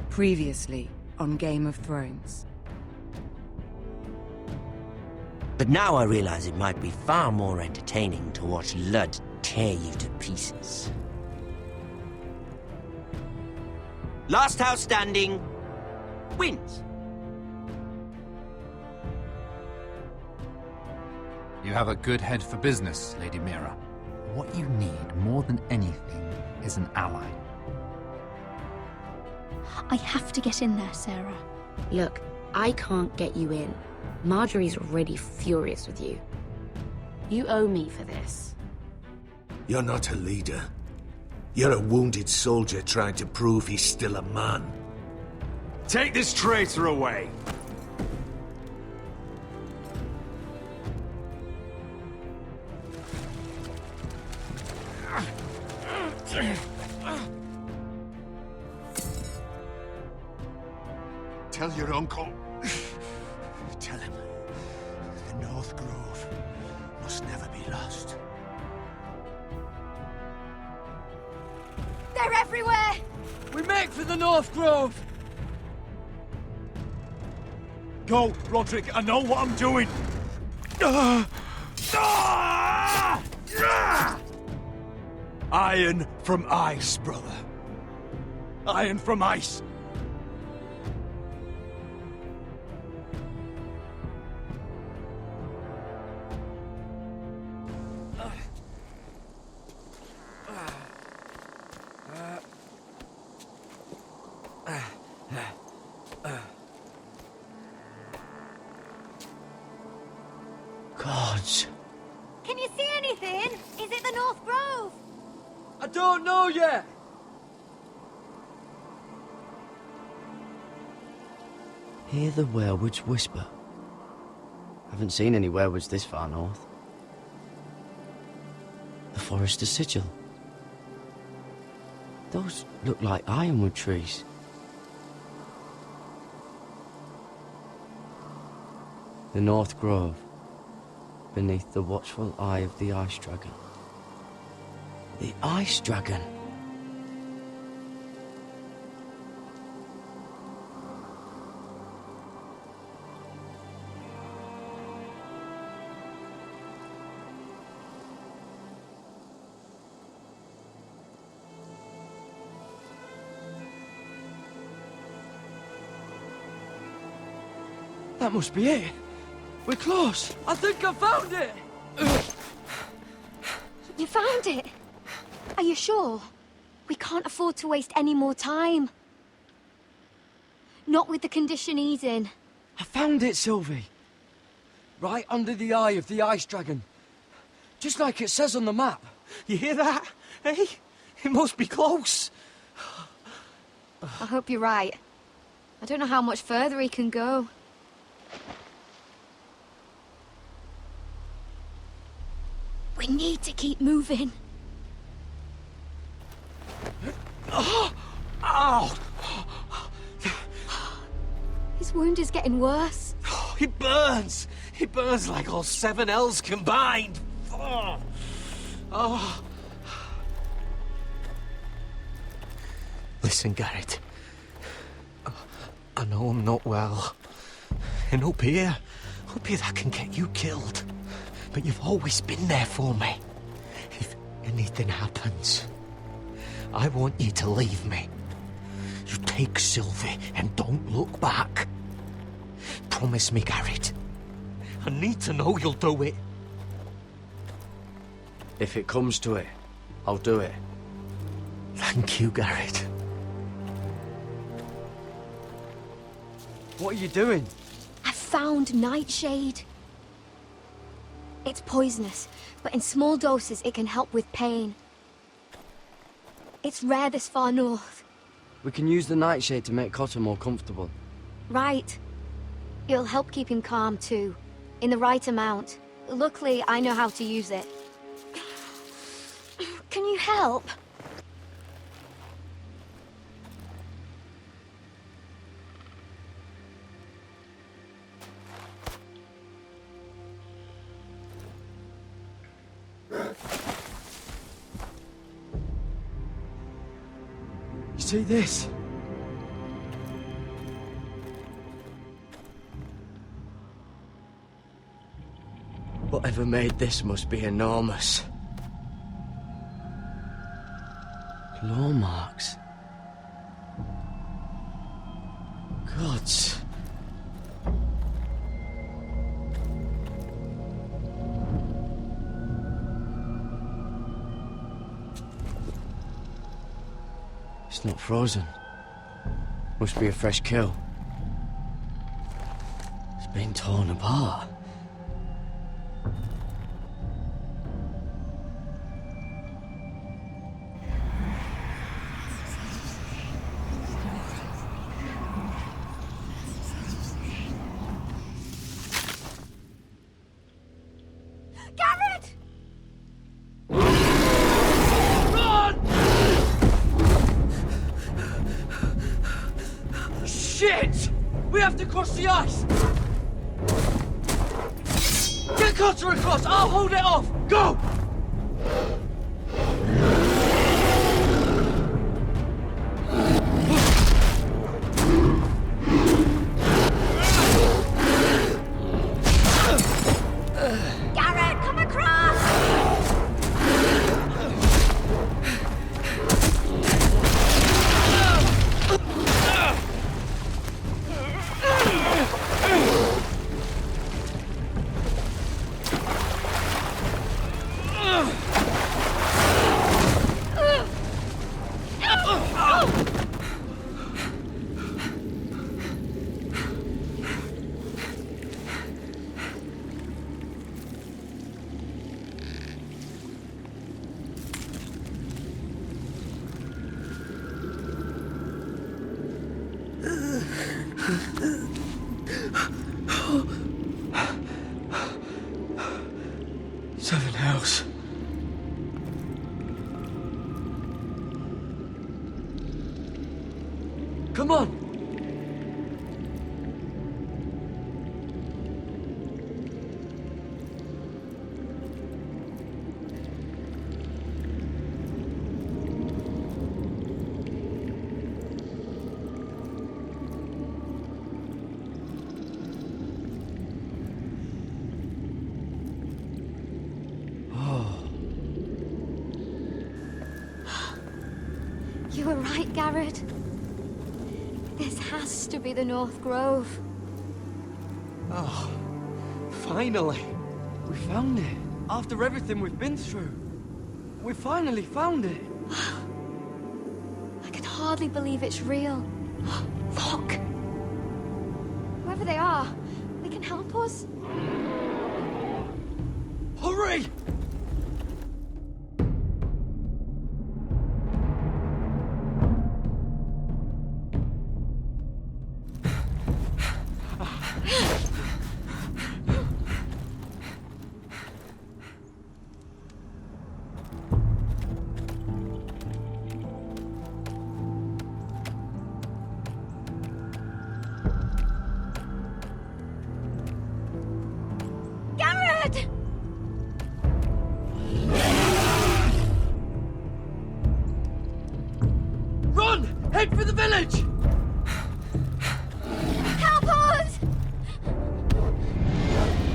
Previously on Game of Thrones. But now I realize it might be far more entertaining to watch Ludd tear you to pieces. Last house standing wins. You have a good head for business, Lady Mira. What you need more than anything is an ally. I have to get in there, Sarah. Look, I can't get you in. Marjorie's already furious with you. You owe me for this. You're not a leader. You're a wounded soldier trying to prove he's still a man. Take this traitor away! Tell your uncle. Tell him the North Grove must never be lost. They're everywhere! We make for the North Grove! Go, Roderick, I know what I'm doing! Iron from ice, brother. Iron from ice. Gods. Can you see anything? Is it the North Grove? I don't know yet! Hear the werewoods whisper. Haven't seen any werewoods this far north. The Forester's Sigil. Those look like ironwood trees. The North Grove, beneath the watchful eye of the Ice Dragon. The Ice Dragon! That must be it. We're close. I think I found it! You found it? Are you sure? We can't afford to waste any more time. Not with the condition he's in. I found it, Sylvie. Right under the eye of the Ice Dragon. Just like it says on the map. You hear that? Hey? It must be close. I hope you're right. I don't know how much further he can go. We need to keep moving. Ow! His wound is getting worse. It burns! It burns like all 7 L's combined! Oh. Listen, Garrett. I know I'm not well. And up here that can get you killed. But you've always been there for me. If anything happens, I want you to leave me. You take Sylvie and don't look back. Promise me, Garrett. I need to know you'll do it. If it comes to it, I'll do it. Thank you, Garrett. What are you doing? I found Nightshade. It's poisonous, but in small doses it can help with pain. It's rare this far north. We can use the nightshade to make Cotter more comfortable. Right. It'll help keep him calm too, in the right amount. Luckily, I know how to use it. Can you help? You see this? Whatever made this must be enormous. Claw marks. Gods. It's not frozen. Must be a fresh kill. It's been torn apart. Garrett! Shit! We have to cross the ice! Get Cotter across! I'll hold it off! Go! Garrett, come across! Seven hells. Come on! You were right, Garrett. This has to be the North Grove. Oh, finally! We found it. After everything we've been through. We finally found it. I can hardly believe it's real. Look! Whoever they are, they can help us. Hurry! Garrett! Run! Head for the village! Help us!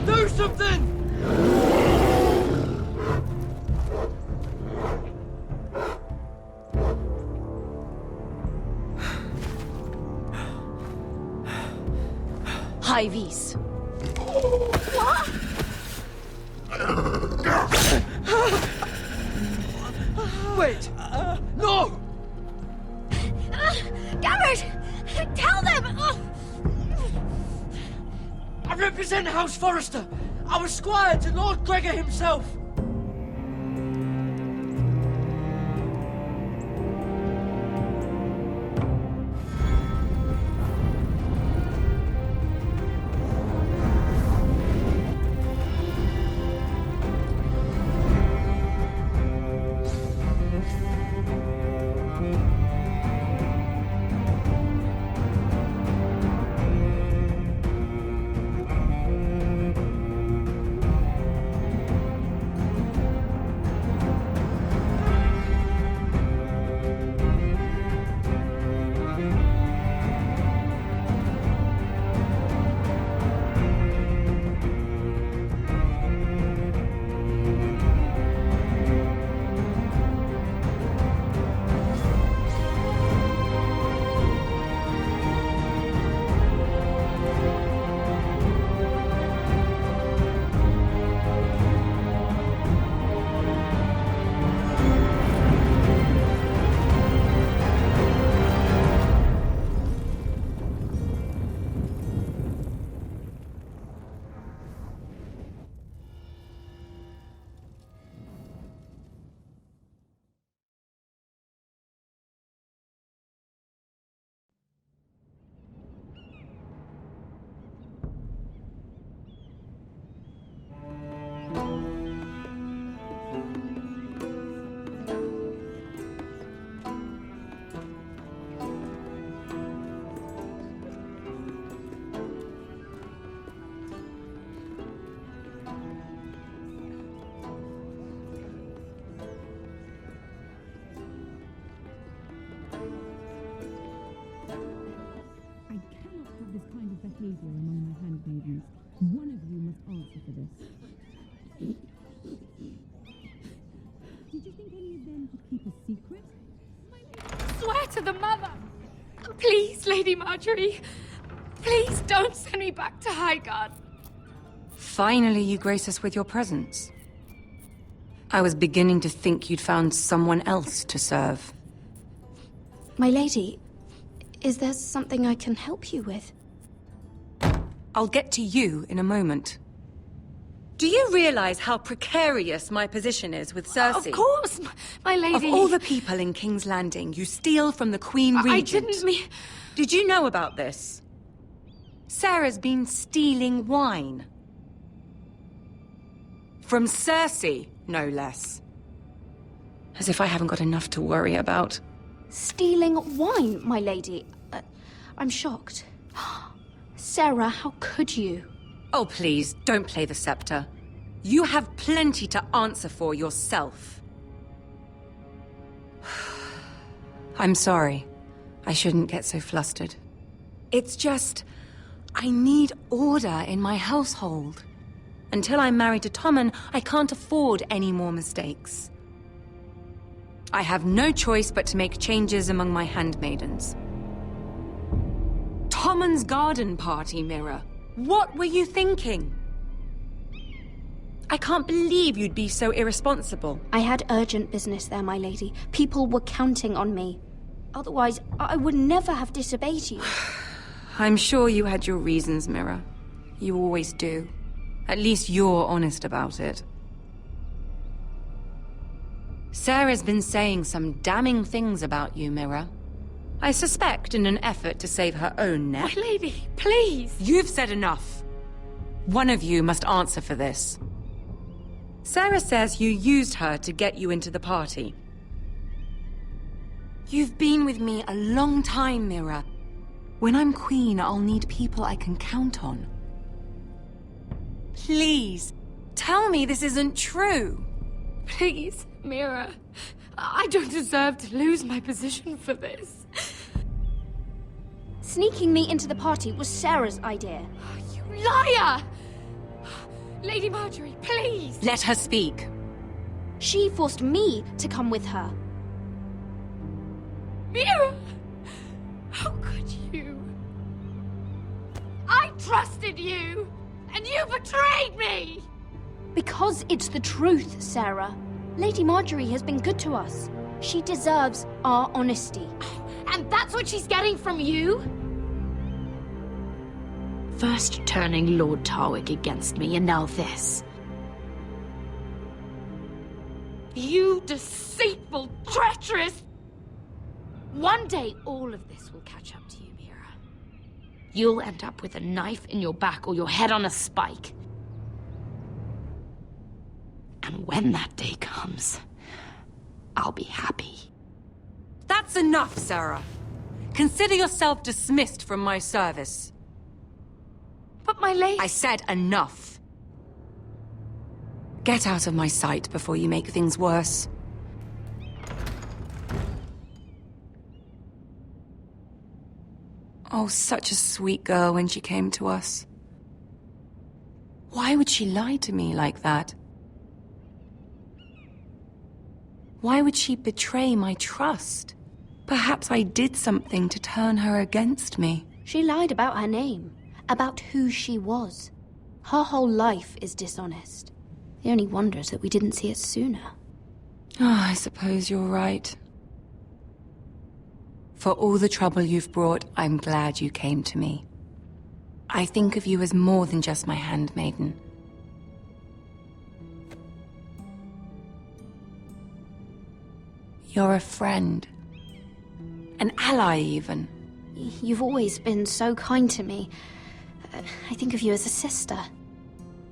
Do something! Highvies. Wait! No! Garrett! Tell them! I represent House Forrester. I was squire to Lord Gregor himself. behavior among my handmaidens. One of you must answer for this. Did you think any of them could keep a secret? Swear to the mother! Please, Lady Marjorie. Please don't send me back to Highgarden. Finally, you grace us with your presence. I was beginning to think you'd found someone else to serve. My lady, is there something I can help you with? I'll get to you in a moment. Do you realize how precarious my position is with Cersei? Of course, my lady. Of all the people in King's Landing, you steal from the Queen Regent. I didn't mean... Did you know about this? Sarah's been stealing wine. From Cersei, no less. As if I haven't got enough to worry about. Stealing wine, my lady? I'm shocked. Sarah, how could you? Oh, please, don't play the scepter. You have plenty to answer for yourself. I'm sorry. I shouldn't get so flustered. It's just... I need order in my household. Until I'm married to Tommen, I can't afford any more mistakes. I have no choice but to make changes among my handmaidens. Tommen's garden party, Mira. What were you thinking? I can't believe you'd be so irresponsible. I had urgent business there, my lady. People were counting on me. Otherwise, I would never have disobeyed you. I'm sure you had your reasons, Mira. You always do. At least you're honest about it. Sarah's been saying some damning things about you, Mira. I suspect in an effort to save her own neck. My lady, please! You've said enough. One of you must answer for this. Sarah says you used her to get you into the party. You've been with me a long time, Mira. When I'm queen, I'll need people I can count on. Please, tell me this isn't true. Please, Mira. I don't deserve to lose my position for this. Sneaking me into the party was Sarah's idea. You liar! Lady Marjorie, please! Let her speak. She forced me to come with her. Mira! How could you? I trusted you, and you betrayed me! Because it's the truth, Sarah. Lady Marjorie has been good to us. She deserves our honesty. And that's what she's getting from you? First turning Lord Tarwick against me, and now this. You deceitful, treacherous... One day, all of this will catch up to you, Mira. You'll end up with a knife in your back or your head on a spike. And when that day comes, I'll be happy. That's enough, Sarah. Consider yourself dismissed from my service. But my lady... I said enough. Get out of my sight before you make things worse. Oh, such a sweet girl when she came to us. Why would she lie to me like that? Why would she betray my trust? Perhaps I did something to turn her against me. She lied about her name, about who she was. Her whole life is dishonest. The only wonder is that we didn't see it sooner. I suppose you're right. For all the trouble you've brought, I'm glad you came to me. I think of you as more than just my handmaiden. You're a friend. An ally, even. You've always been so kind to me. I think of you as a sister.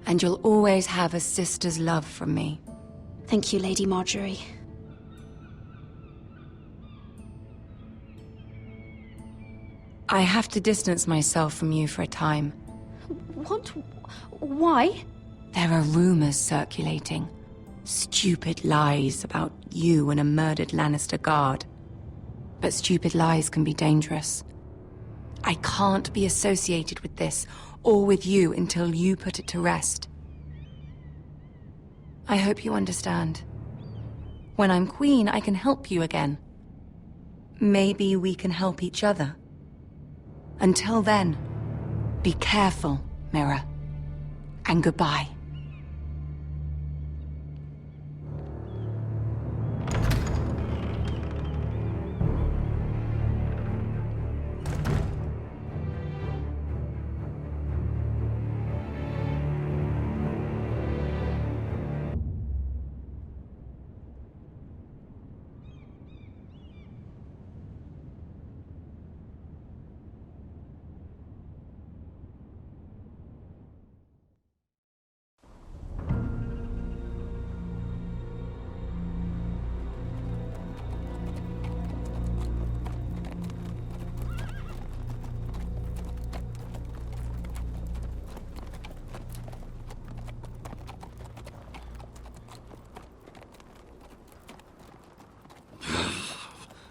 And you'll always have a sister's love from me. Thank you, Lady Marjorie. I have to distance myself from you for a time. What? Why? There are rumors circulating. Stupid lies about you and a murdered Lannister guard. But stupid lies can be dangerous. I can't be associated with this, or with you, until you put it to rest. I hope you understand. When I'm queen, I can help you again. Maybe we can help each other. Until then, be careful, Mira. And goodbye.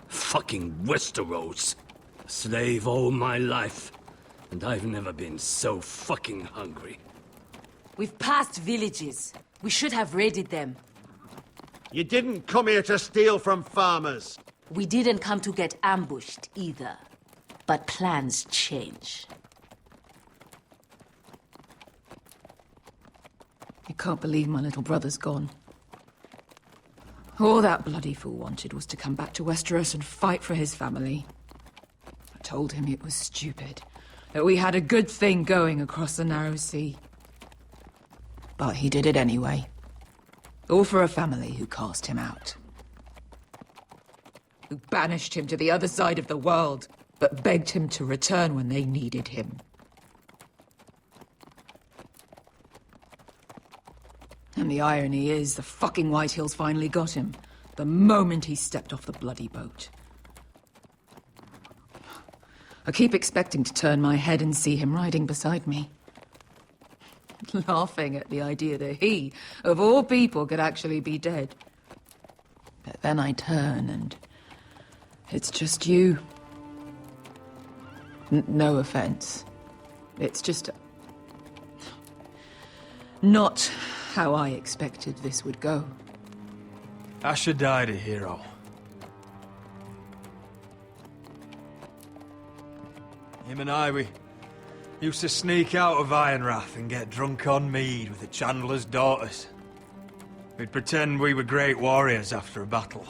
Fucking Westeros. Slave all my life. And I've never been so fucking hungry. We've passed villages. We should have raided them. You didn't come here to steal from farmers. We didn't come to get ambushed either. But plans change. I can't believe my little brother's gone. All that bloody fool wanted was to come back to Westeros and fight for his family. I told him it was stupid, that we had a good thing going across the narrow sea. But he did it anyway. All for a family who cast him out. Who banished him to the other side of the world, but begged him to return when they needed him. And the irony is, the fucking Whitehills finally got him, the moment he stepped off the bloody boat. I keep expecting to turn my head and see him riding beside me. Laughing at the idea that he, of all people, could actually be dead. But then I turn and it's just you. No offense. It's just... not how I expected this would go. Asher died a hero. Him and I, we used to sneak out of Ironrath and get drunk on mead with the Chandler's daughters. We'd pretend we were great warriors after a battle.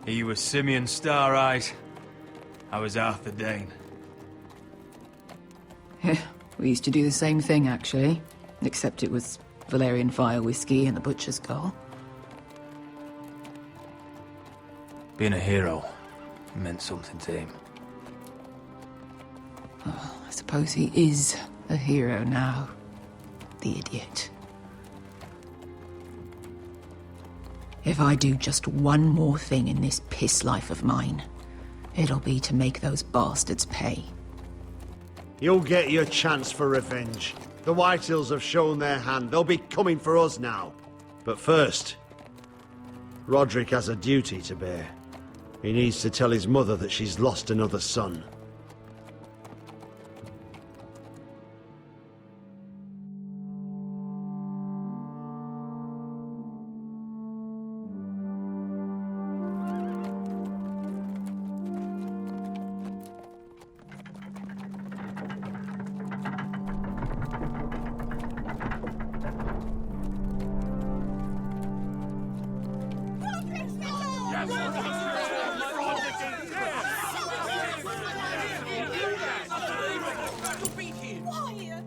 He was Simeon Star-Eyes. I was Arthur Dane. We used to do the same thing, actually. Except it was Valerian fire whiskey and the butcher's skull. Being a hero meant something to him. Oh, I suppose he is a hero now. The idiot. If I do just one more thing in this piss life of mine, it'll be to make those bastards pay. You'll get your chance for revenge. The Whitehills have shown their hand. They'll be coming for us now. But first, Roderick has a duty to bear. He needs to tell his mother that she's lost another son.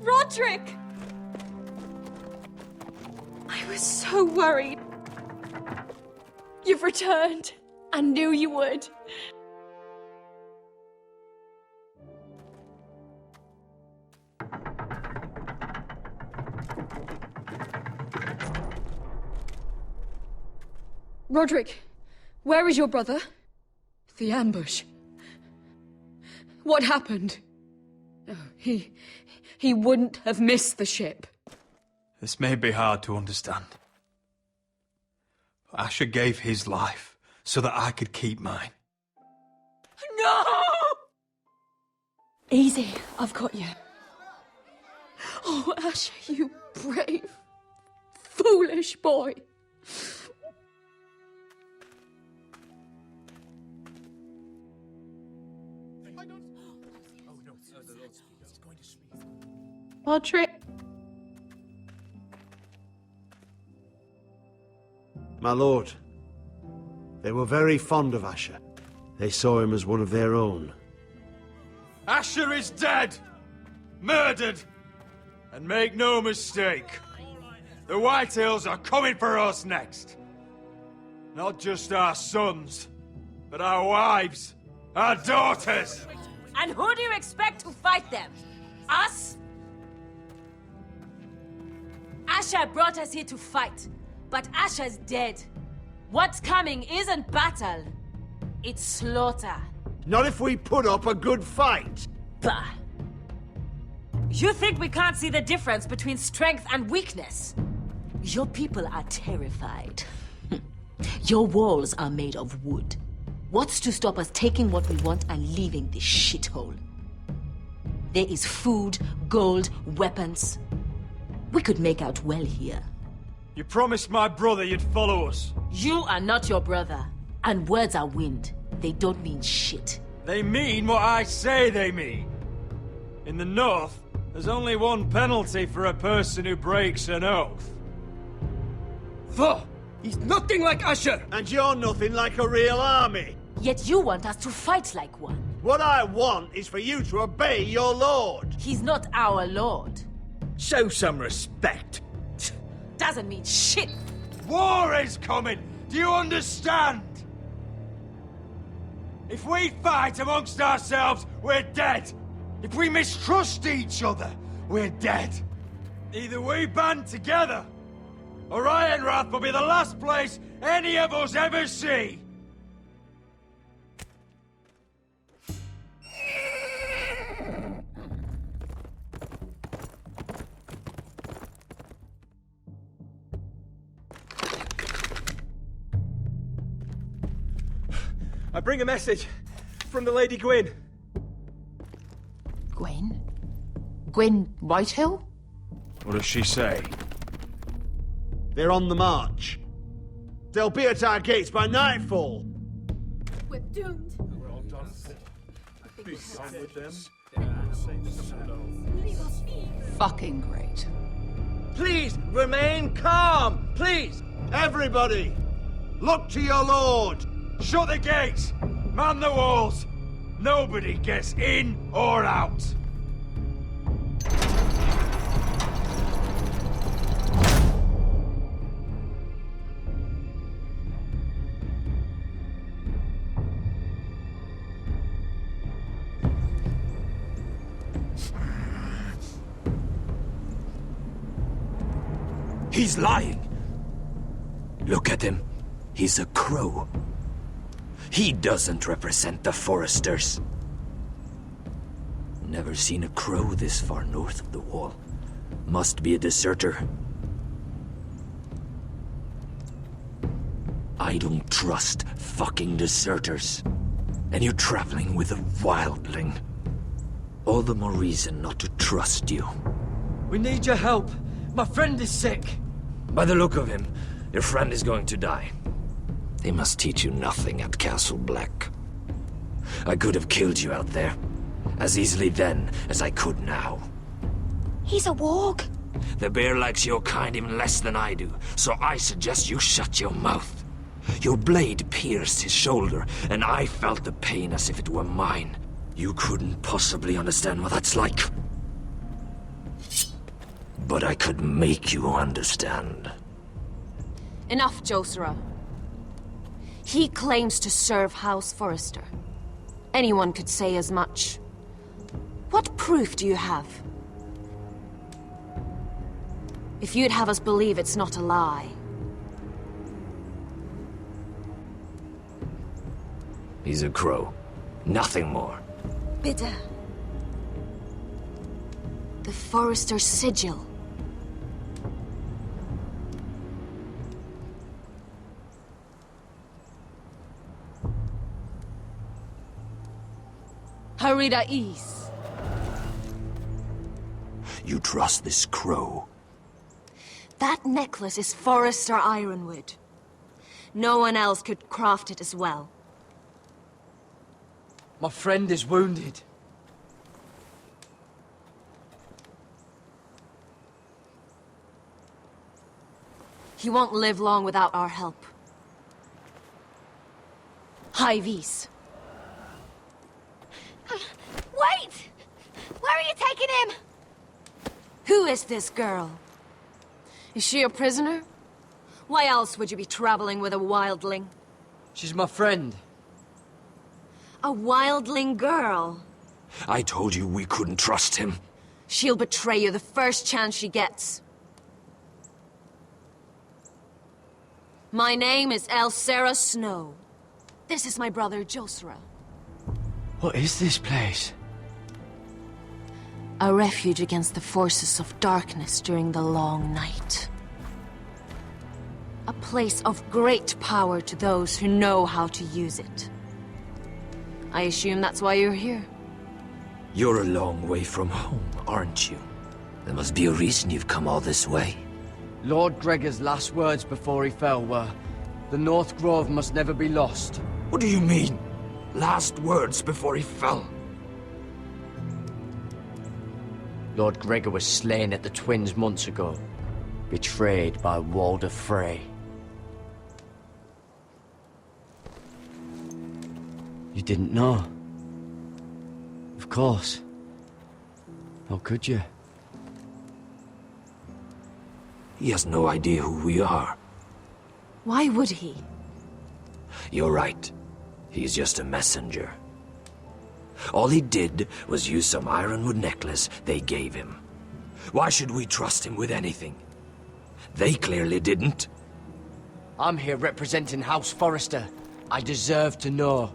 Roderick! I was so worried. You've returned. I knew you would. Roderick, where is your brother? The ambush. What happened? Oh, he wouldn't have missed the ship. This may be hard to understand. But Asher gave his life so that I could keep mine. No! Easy, I've got you. Oh, Asher, you brave, foolish boy. Roderick. My lord, they were very fond of Asher. They saw him as one of their own. Asher is dead! Murdered! And make no mistake, the Whitehills are coming for us next. Not just our sons, but our wives, our daughters! And who do you expect to fight them? Us? Asher brought us here to fight, but Asher's dead. What's coming isn't battle, it's slaughter. Not if we put up a good fight. Bah! You think we can't see the difference between strength and weakness? Your people are terrified. Your walls are made of wood. What's to stop us taking what we want and leaving this shithole? There is food, gold, weapons. We could make out well here. You promised my brother you'd follow us. You are not your brother. And words are wind. They don't mean shit. They mean what I say they mean. In the North, there's only one penalty for a person who breaks an oath. He's nothing like Asher! And you're nothing like a real army. Yet you want us to fight like one. What I want is for you to obey your lord. He's not our lord. Show some respect. Doesn't mean shit. War is coming! Do you understand? If we fight amongst ourselves, we're dead. If we mistrust each other, we're dead. Either we band together, or Ironrath will be the last place any of us ever see. I bring a message from the Lady Gwyn. Gwyn? Gwyn Whitehill? What does she say? They're on the march. They'll be at our gates by nightfall. We're doomed. Fucking great. Please remain calm. Please, everybody, look to your lord. Shut the gates! Man the walls! Nobody gets in or out! He's lying. Look at him. He's a crow. He doesn't represent the Foresters. Never seen a crow this far north of the wall. Must be a deserter. I don't trust fucking deserters. And you're traveling with a wildling. All the more reason not to trust you. We need your help. My friend is sick. By the look of him, your friend is going to die. They must teach you nothing at Castle Black. I could have killed you out there, as easily then as I could now. He's a warg. The bear likes your kind even less than I do, so I suggest you shut your mouth. Your blade pierced his shoulder, and I felt the pain as if it were mine. You couldn't possibly understand what that's like. But I could make you understand. Enough, Josera. He claims to serve House Forrester. Anyone could say as much. What proof do you have? If you'd have us believe it's not a lie. He's a crow. Nothing more. Bitter. The Forrester sigil. Harida East. You trust this crow? That necklace is Forrester ironwood. No one else could craft it as well. My friend is wounded. He won't live long without our help. High Vis. Wait! Where are you taking him? Who is this girl? Is she a prisoner? Why else would you be traveling with a wildling? She's my friend. A wildling girl? I told you we couldn't trust him. She'll betray you the first chance she gets. My name is Elsera Snow. This is my brother, Josera. What is this place? A refuge against the forces of darkness during the long night. A place of great power to those who know how to use it. I assume that's why you're here. You're a long way from home, aren't you? There must be a reason you've come all this way. Lord Gregor's last words before he fell were, "The North Grove must never be lost." What do you mean? Last words before he fell? Lord Gregor was slain at the Twins months ago, betrayed by Walder Frey. You didn't know? Of course. How could you? He has no idea who we are. Why would he? You're right. He's just a messenger. All he did was use some ironwood necklace they gave him. Why should we trust him with anything? They clearly didn't. I'm here representing House Forrester. I deserve to know.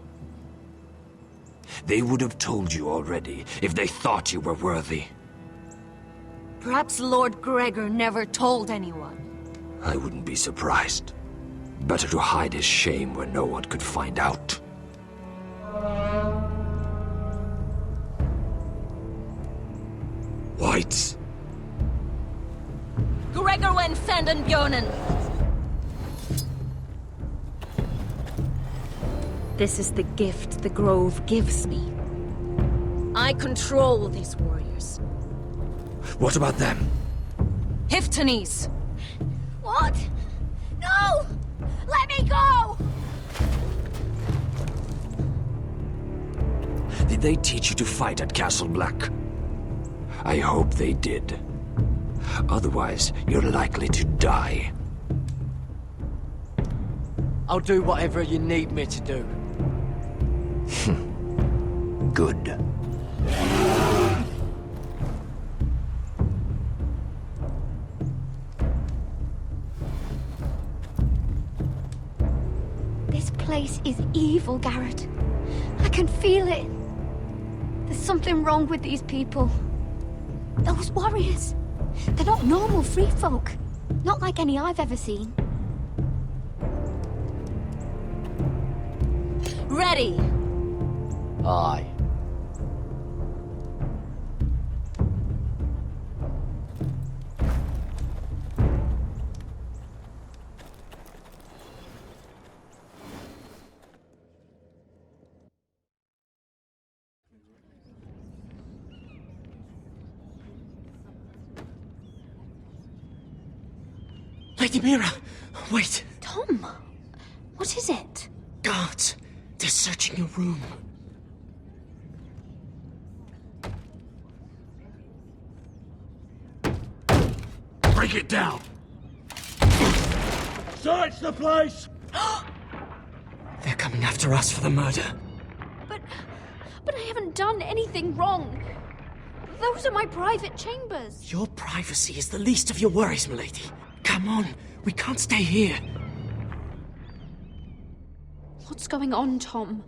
They would have told you already if they thought you were worthy. Perhaps Lord Gregor never told anyone. I wouldn't be surprised. Better to hide his shame where no one could find out. Whites. Gregor wen fanden bjonen. This is the gift the Grove gives me. I control these warriors. What about them? Hiftanes. What? No! Let me go! Did they teach you to fight at Castle Black? I hope they did. Otherwise, you're likely to die. I'll do whatever you need me to do. Good. place is evil, Garrett. I can feel it. There's something wrong with these people. Those warriors. They're not normal free folk. Not like any I've ever seen. Ready! Aye. Lady Mira, wait. Tom, what is it? Guards, they're searching your room. Break it down! Search the place! They're coming after us for the murder. But I haven't done anything wrong. Those are my private chambers. Your privacy is the least of your worries, milady. Come on, we can't stay here. What's going on, Tom?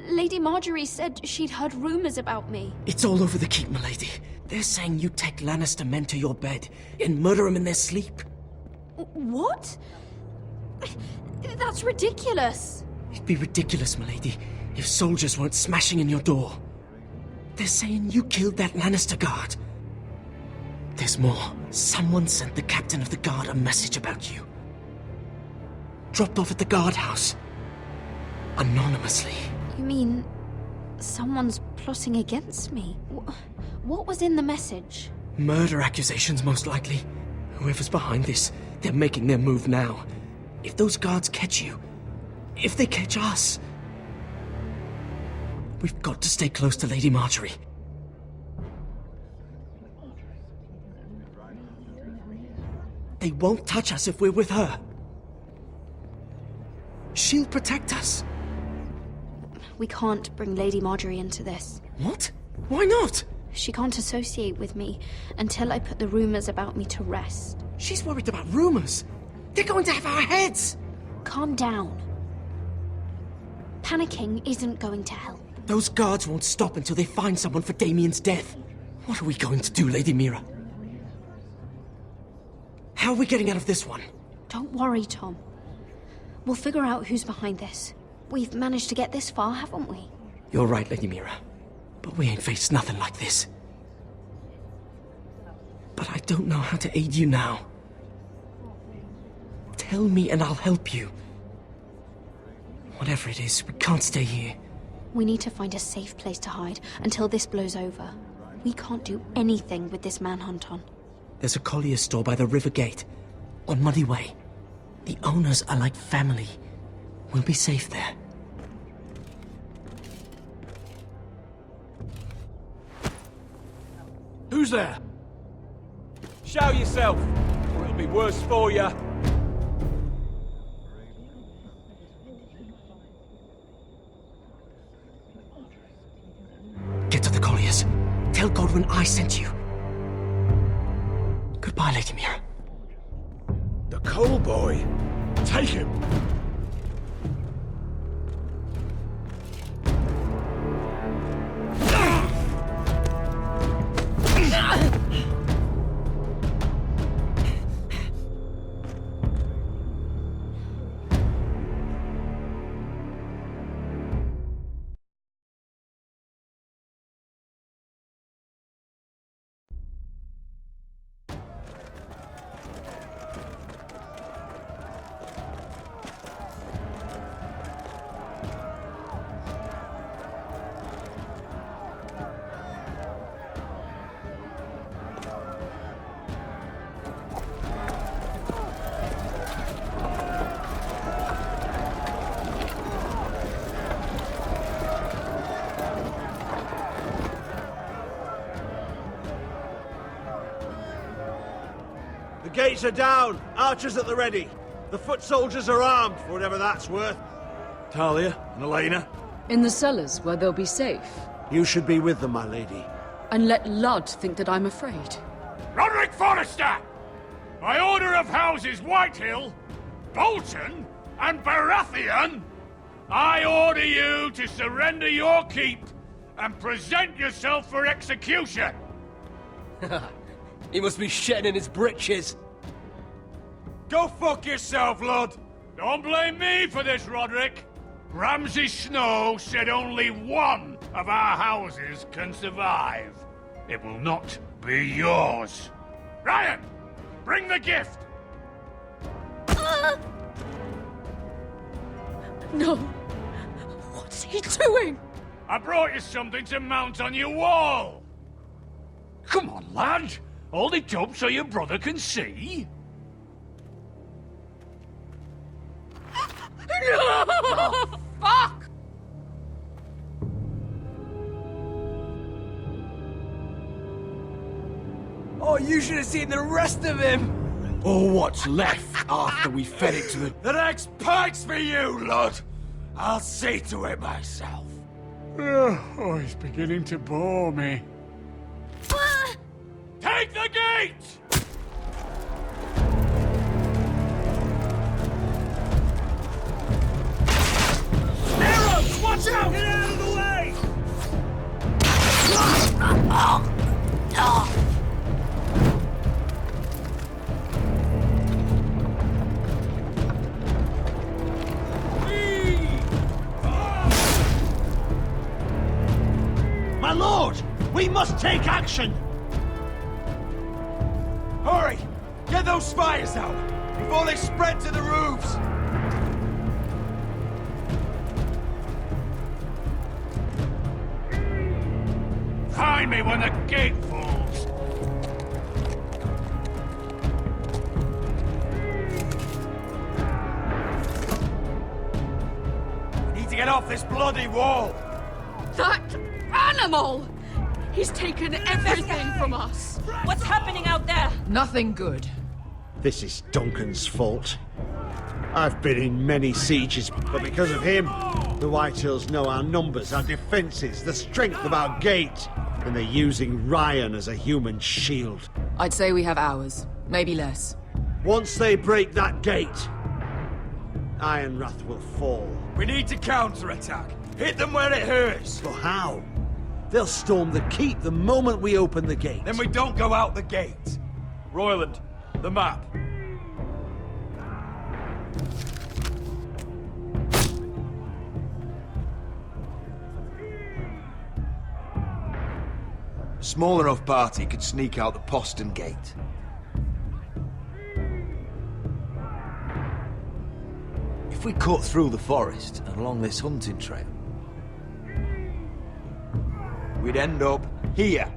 Lady Marjorie said she'd heard rumors about me. It's all over the keep, milady. They're saying you take Lannister men to your bed and murder them in their sleep. What? That's ridiculous. It'd be ridiculous, milady, if soldiers weren't smashing in your door. They're saying you killed that Lannister guard. There's more. Someone sent the captain of the guard a message about you. Dropped off at the guardhouse. Anonymously. You mean someone's plotting against me? What was in the message? Murder accusations, most likely. Whoever's behind this, they're making their move now. If those guards catch you, if they catch us, we've got to stay close to Lady Marjorie. They won't touch us if we're with her. She'll protect us. We can't bring Lady Marjorie into this. What? Why not? She can't associate with me until I put the rumors about me to rest. She's worried about rumors. They're going to have our heads. Calm down. Panicking isn't going to help. Those guards won't stop until they find someone for Damien's death. What are we going to do, Lady Mira? How are we getting out of this one? Don't worry, Tom. We'll figure out who's behind this. We've managed to get this far, haven't we? You're right, Lady Mira. But we ain't faced nothing like this. But I don't know how to aid you now. Tell me and I'll help you. Whatever it is, we can't stay here. We need to find a safe place to hide until this blows over. We can't do anything with this manhunt on. There's a collier's store by the river gate, on Muddy Way. The owners are like family. We'll be safe there. Who's there? Show yourself, or it'll be worse for you. Get to the colliers. Tell Godwin I sent you. Goodbye, Lady Mira. The coal boy. Take him. The gates are down. Archers at the ready. The foot soldiers are armed, for whatever that's worth. Talia and Elena? In the cellars, where they'll be safe. You should be with them, my lady. And let Ludd think that I'm afraid. Roderick Forrester! By order of Houses Whitehill, Bolton, and Baratheon, I order you to surrender your keep and present yourself for execution. He must be shitting in his britches. Go fuck yourself, lad. Don't blame me for this, Roderick. Ramsay Snow said only one of our houses can survive. It will not be yours. Ryan, bring the gift. No. What's he doing? I brought you something to mount on your wall. Come on, lad. Hold it up so your brother can see. No! Oh, fuck! Oh, you should have seen the rest of him! Or what's left after we fed it to the... The next pike's for you, lad! I'll see to it myself. Oh, he's beginning to bore me. Take the gate! Arrows! Watch out! Get out of the way! My lord! We must take action! Hurry! Get those spires out! Before they spread to the roofs! Find me when the gate falls! We need to get off this bloody wall! That animal! He's taken everything from us! What's happening out there? Nothing good. This is Duncan's fault. I've been in many sieges, but because of him, the Whitehills know our numbers, our defenses, the strength of our gate, and they're using Ryan as a human shield. I'd say we have hours, maybe less. Once they break that gate, Ironrath will fall. We need to counterattack. Hit them where it hurts. But how? They'll storm the keep the moment we open the gate. Then we don't go out the gate. Royland, the map. A small enough party could sneak out the postern gate. If we cut through the forest and along this hunting trail, we'd end up here,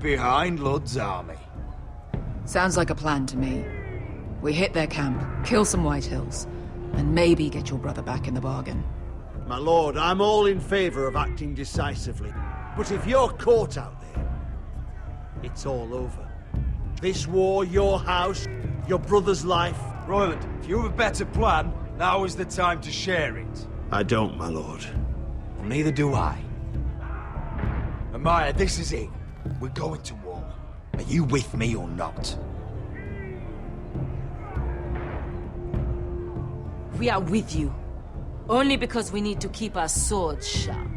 behind Lud's army. Sounds like a plan to me. We hit their camp, kill some Whitehills, and maybe get your brother back in the bargain. My lord, I'm all in favor of acting decisively. But if you're caught out there, it's all over. This war, your house, your brother's life. Royland, if you have a better plan, now is the time to share it. I don't, my lord. Well, neither do I. Amaya, this is it. We're going to war. Are you with me or not? We are with you. Only because we need to keep our swords sharp.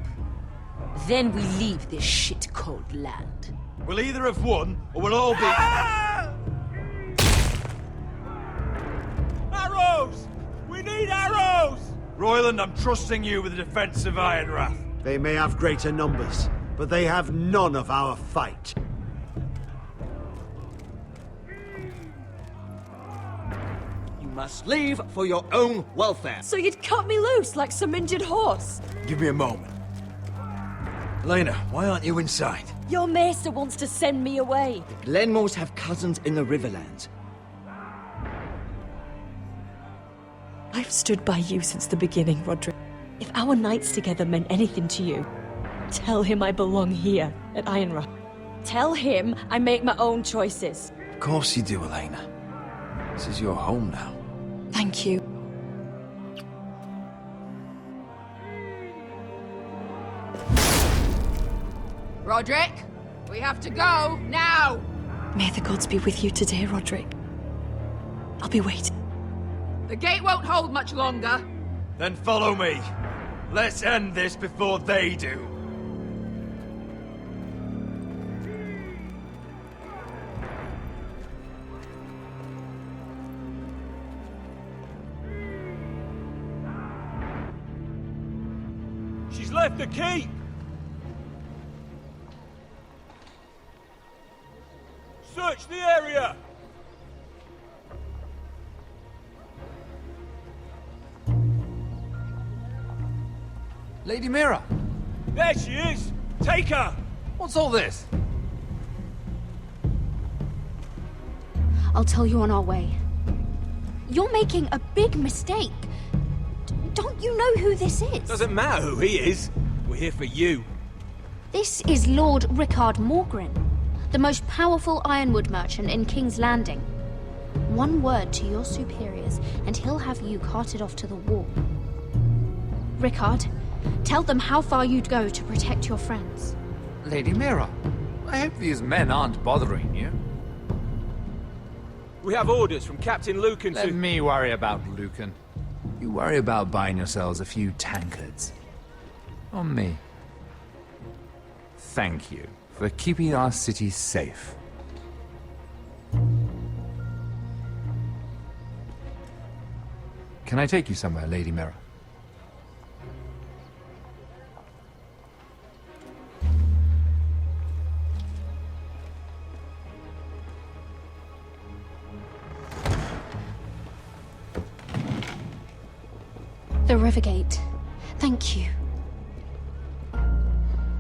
Then we leave this shit-cold land. We'll either have won, or we'll all be... Arrows! We need arrows! Royland, I'm trusting you with the defense of Ironrath. They may have greater numbers, but they have none of our fight. You must leave for your own welfare. So you'd cut me loose like some injured horse? Give me a moment. Elena, why aren't you inside? Your maester wants to send me away. The Glenmores have cousins in the Riverlands. I've stood by you since the beginning, Roderick. If our nights together meant anything to you, tell him I belong here at Ironrath. Tell him I make my own choices. Of course you do, Elena. This is your home now. Thank you. Roderick, we have to go, now! May the gods be with you today, Roderick. I'll be waiting. The gate won't hold much longer. Then follow me. Let's end this before they do. She's left the keep! Search the area! Lady Mira! There she is! Take her! What's all this? I'll tell you on our way. You're making a big mistake. Don't you know who this is? Doesn't matter who he is. We're here for you. This is Lord Rickard Morgren, the most powerful ironwood merchant in King's Landing. One word to your superiors, and he'll have you carted off to the wall. Rickard, tell them how far you'd go to protect your friends. Lady Mira, I hope these men aren't bothering you. We have orders from Captain Lucan to... Let me worry about Lucan. You worry about buying yourselves a few tankards. On me. Thank you for keeping our city safe. Can I take you somewhere, Lady Mira? The Rivergate. Thank you.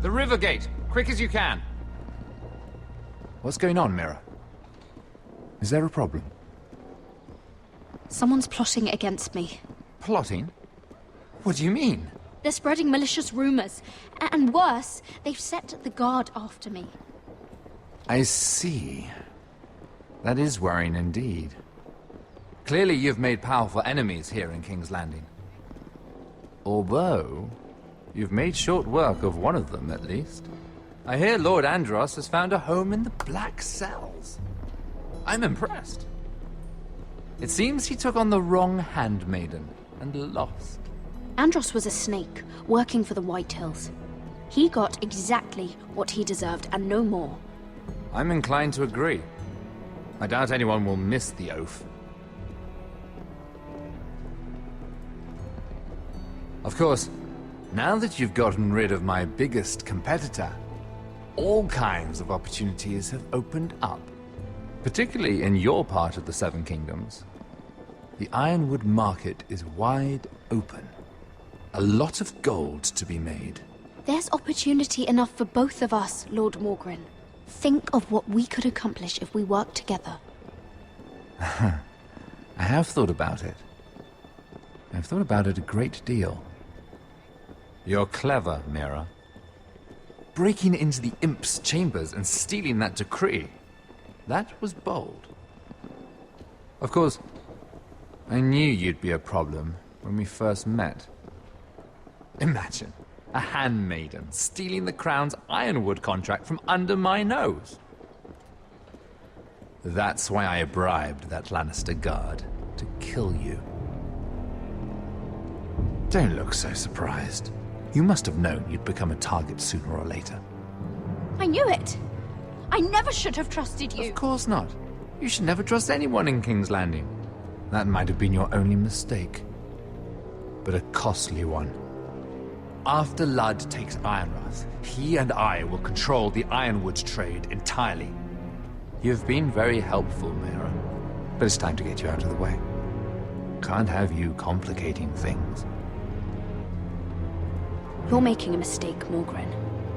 The river gate! Quick as you can! What's going on, Mira? Is there a problem? Someone's plotting against me. Plotting? What do you mean? They're spreading malicious rumors. And worse, they've set the guard after me. I see. That is worrying indeed. Clearly you've made powerful enemies here in King's Landing. Although, you've made short work of one of them, at least. I hear Lord Andros has found a home in the Black Cells. I'm impressed. It seems he took on the wrong handmaiden and lost. Andros was a snake, working for the Whitehills. He got exactly what he deserved, and no more. I'm inclined to agree. I doubt anyone will miss the oath. Of course, now that you've gotten rid of my biggest competitor, all kinds of opportunities have opened up. Particularly in your part of the Seven Kingdoms. The ironwood market is wide open. A lot of gold to be made. There's opportunity enough for both of us, Lord Morgren. Think of what we could accomplish if we worked together. I have thought about it. I've thought about it a great deal. You're clever, Mira. Breaking into the Imp's chambers and stealing that decree. That was bold. Of course, I knew you'd be a problem when we first met. Imagine a handmaiden stealing the crown's ironwood contract from under my nose. That's why I bribed that Lannister guard to kill you. Don't look so surprised. You must have known you'd become a target sooner or later. I knew it! I never should have trusted you! Of course not. You should never trust anyone in King's Landing. That might have been your only mistake. But a costly one. After Ludd takes Ironrath, he and I will control the ironwood trade entirely. You've been very helpful, Mira. But it's time to get you out of the way. Can't have you complicating things. You're making a mistake, Morgren.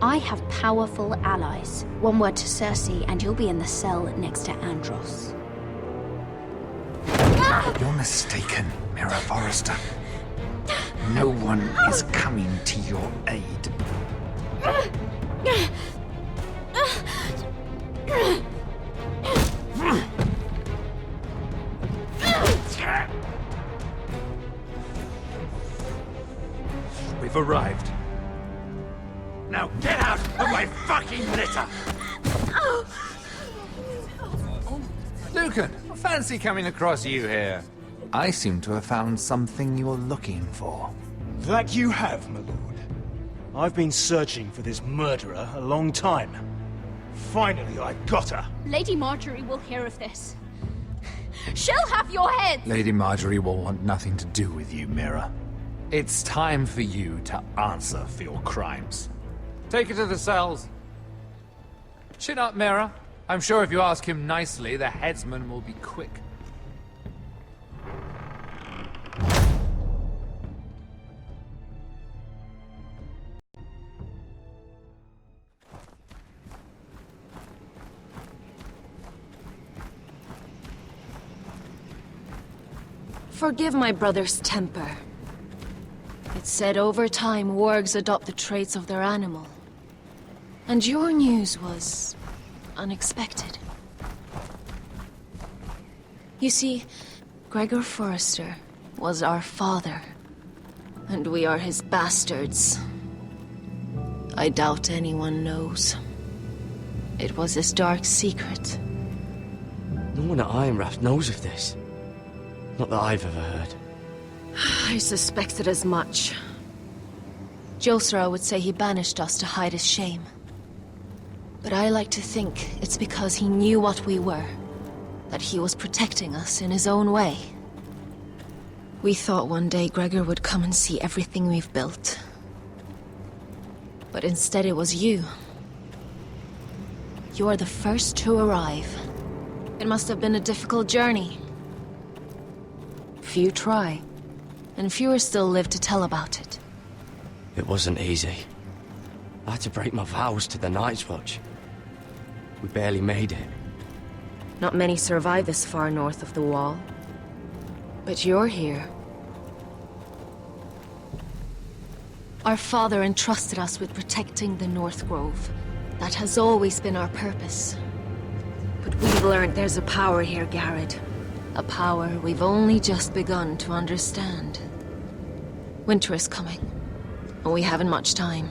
I have powerful allies. One word to Cersei, and you'll be in the cell next to Andros. You're mistaken, Mira Forrester. No one is coming to your aid. We've arrived. Now get out of my fucking litter! Lucan, fancy coming across you here. I seem to have found something you're looking for. That you have, my lord. I've been searching for this murderer a long time. Finally, I've got her. Lady Marjorie will hear of this. She'll have your head! Lady Marjorie will want nothing to do with you, Mira. It's time for you to answer for your crimes. Take her to the cells. Chin up, Mira. I'm sure if you ask him nicely, the headsman will be quick. Forgive my brother's temper. It's said over time wargs adopt the traits of their animal. And your news was unexpected. You see, Gregor Forrester was our father, and we are his bastards. I doubt anyone knows. It was his dark secret. No one at Ironrath knows of this. Not that I've ever heard. I suspected as much. Josra would say he banished us to hide his shame. But I like to think it's because he knew what we were. That he was protecting us in his own way. We thought one day Gregor would come and see everything we've built. But instead it was you. You are the first to arrive. It must have been a difficult journey. Few try, and fewer still live to tell about it. It wasn't easy. I had to break my vows to the Night's Watch. We barely made it. Not many survive this far north of the Wall. But you're here. Our father entrusted us with protecting the North Grove. That has always been our purpose. But we've learned there's a power here, Garrett. A power we've only just begun to understand. Winter is coming, and we haven't much time.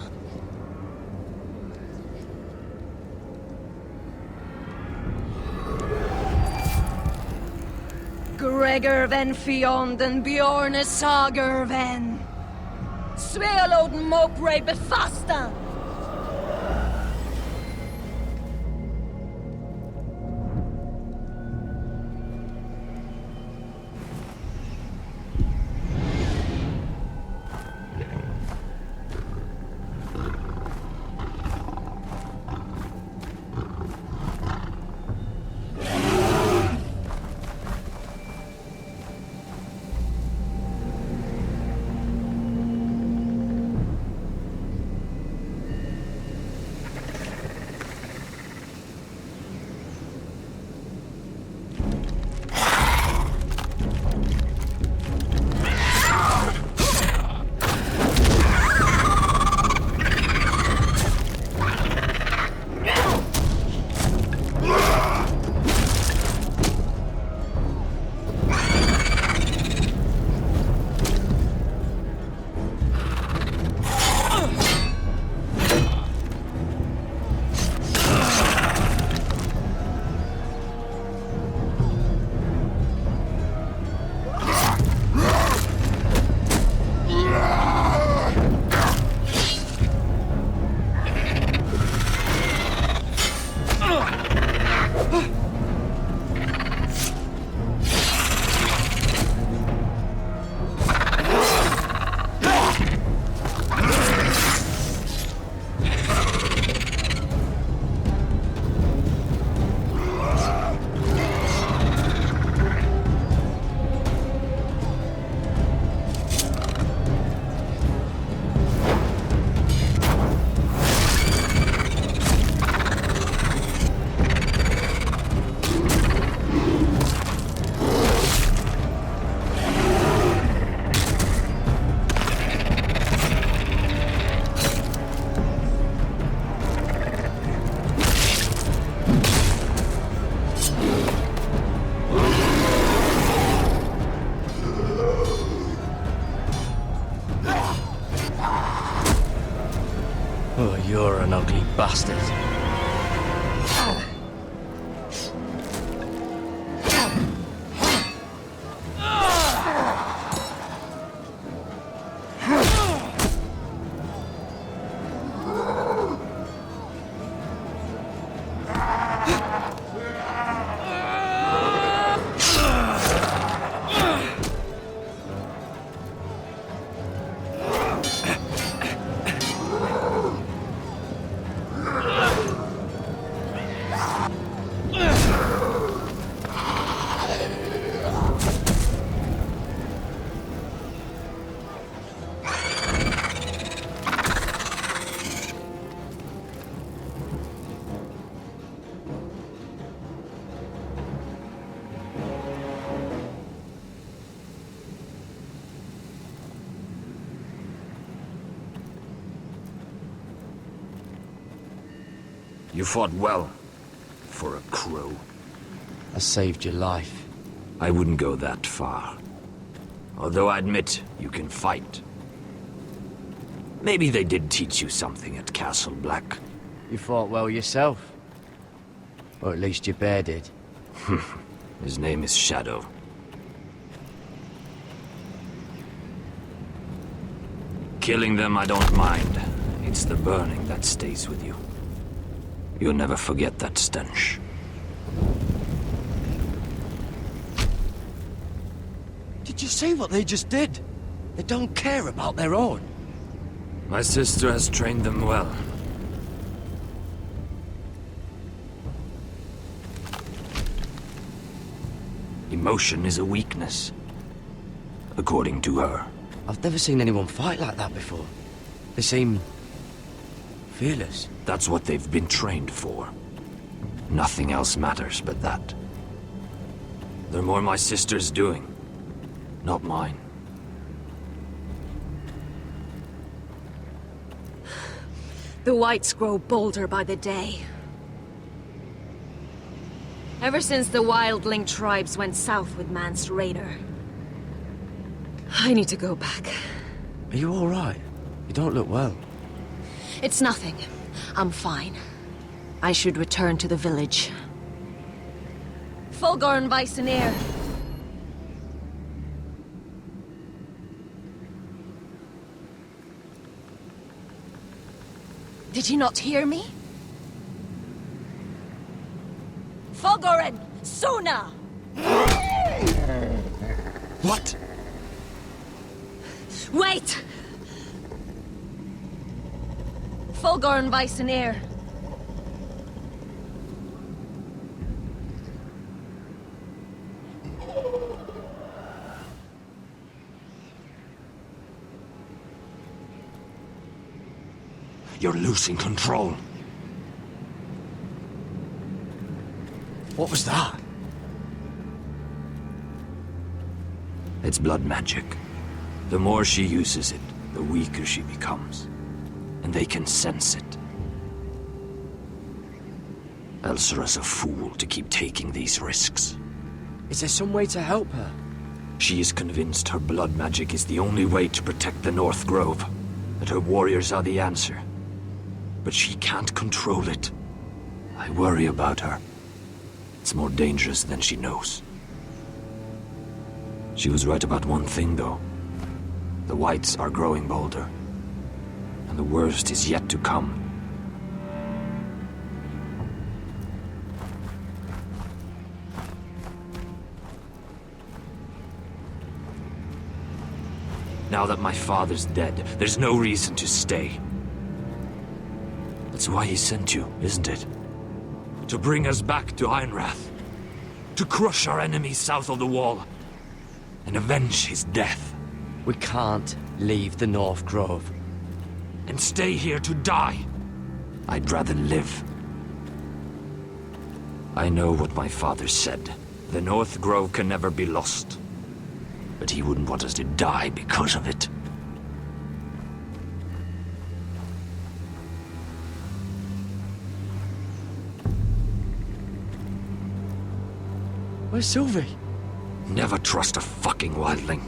Gregor ven Fionden Bjorne Sager ven. Svealoden Mopre befasta. Oh, you're an ugly bastard. You fought well. For a crow. I saved your life. I wouldn't go that far. Although I admit, you can fight. Maybe they did teach you something at Castle Black. You fought well yourself. Or at least your bear did. His name is Shadow. Killing them I don't mind. It's the burning that stays with you. You'll never forget that stench. Did you see what they just did? They don't care about their own. My sister has trained them well. Emotion is a weakness. According to her. I've never seen anyone fight like that before. They seem... fearless. That's what they've been trained for. Nothing else matters but that. They're more my sister's doing, not mine. The whites grow bolder by the day. Ever since the wildling tribes went south with Mance Rayder. I need to go back. Are you all right? You don't look well. It's nothing. I'm fine. I should return to the village. Fulgorn Weissenir. Did you not hear me? Fulgoren! Suna! What? Wait! Fulgorn Weissenir. You're losing control. What was that? It's blood magic. The more she uses it, the weaker she becomes. And they can sense it. Elsera's a fool to keep taking these risks. Is there some way to help her? She is convinced her blood magic is the only way to protect the North Grove. That her warriors are the answer. But she can't control it. I worry about her. It's more dangerous than she knows. She was right about one thing, though. The whites are growing bolder. And the worst is yet to come. Now that my father's dead, there's no reason to stay. That's why he sent you, isn't it? To bring us back to Ironrath. To crush our enemies south of the Wall. And avenge his death. We can't leave the North Grove. And stay here to die. I'd rather live. I know what my father said. The North Grove can never be lost. But he wouldn't want us to die because of it. Where's Sylvie? Never trust a fucking wildling.